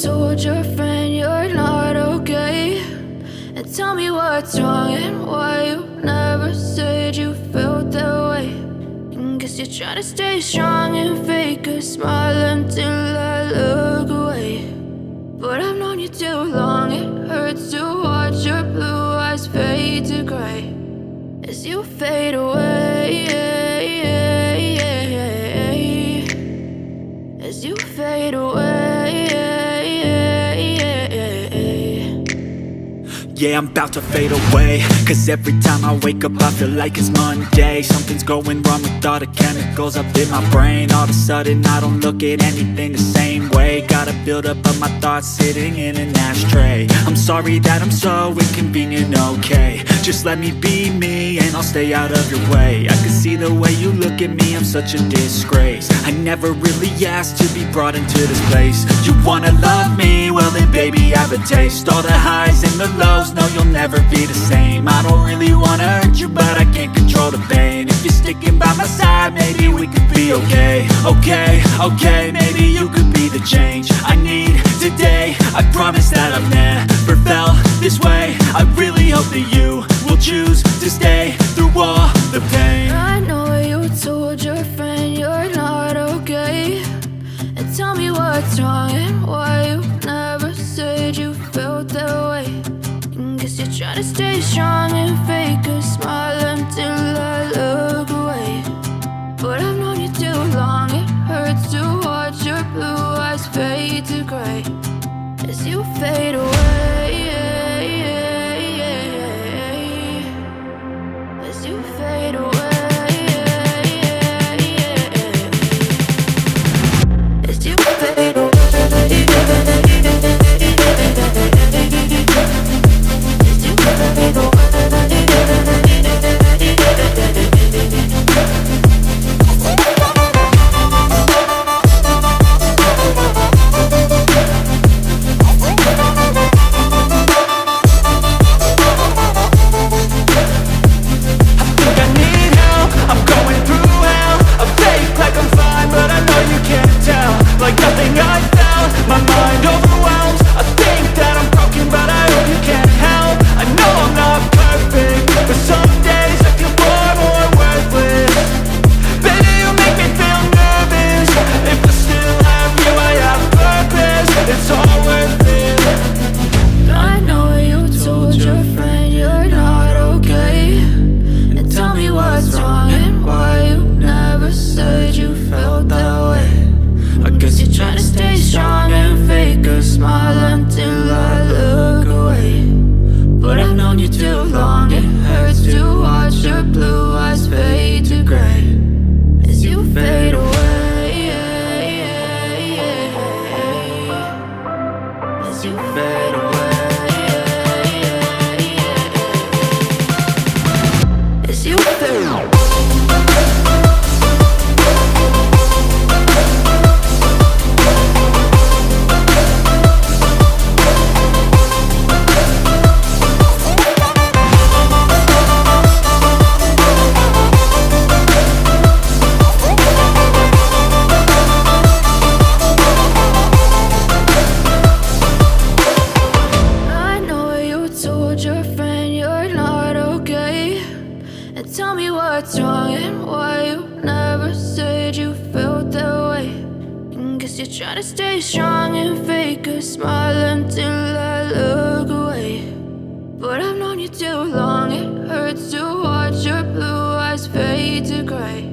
told your friend you're not okay, and tell me what's wrong and why you never said you felt that way. And guess you're trying to stay strong and fake a smile until I look away. But I've known you too long, it hurts to watch your blue eyes fade to gray as you fade away, as you fade away. Yeah, I'm about to fade away, cause every time I wake up I feel like it's Monday. Something's going wrong with all the chemicals up in my brain. All of a sudden I don't look at anything the same way. Gotta build up of my thoughts sitting in an ashtray. I'm sorry that I'm so inconvenient, okay. Just let me be me and I'll stay out of your way. I can see the way you look at me, I'm such a disgrace. I never really asked to be brought into this place. You wanna love me? Well then baby I have a taste. All the highs and the lows, no you'll never be the same. I don't really wanna hurt you but I can't control the pain. If you're sticking by my side maybe we could be okay. Okay, maybe you could be the change I need today. I promise that I've never felt this way. I really hope that you will choose to stay through all the pain. I know you told your friend you're not okay, and tell me what's wrong and why you never said you felt that way. And guess you're trying to stay strong and fake a smile until I look away. But I've known you too long, it hurts to watch your blue eyes fade to gray as you fade away, as you fade away, as you fade away. Like nothing I felt, my mind overwhelmed. I think that I'm broken but I hope you can't help. I know I'm not perfect, but some days I feel far more worthless. Baby, you make me feel nervous. If I still have you, I have purpose. It's all worth it. I know you told your friend you're not okay, and tell me what's wrong and why you never said you felt that way. I guess you're trying to stay strong and fake a smile until I look away. But I've known you too long, it hurts to watch your blue eyes fade to gray as you fade away, as you fade away, as you fade away. Tell me what's wrong and why you never said you felt that way. And guess you're trying to stay strong and fake a smile until I look away. But I've known you too long, it hurts to watch your blue eyes fade to gray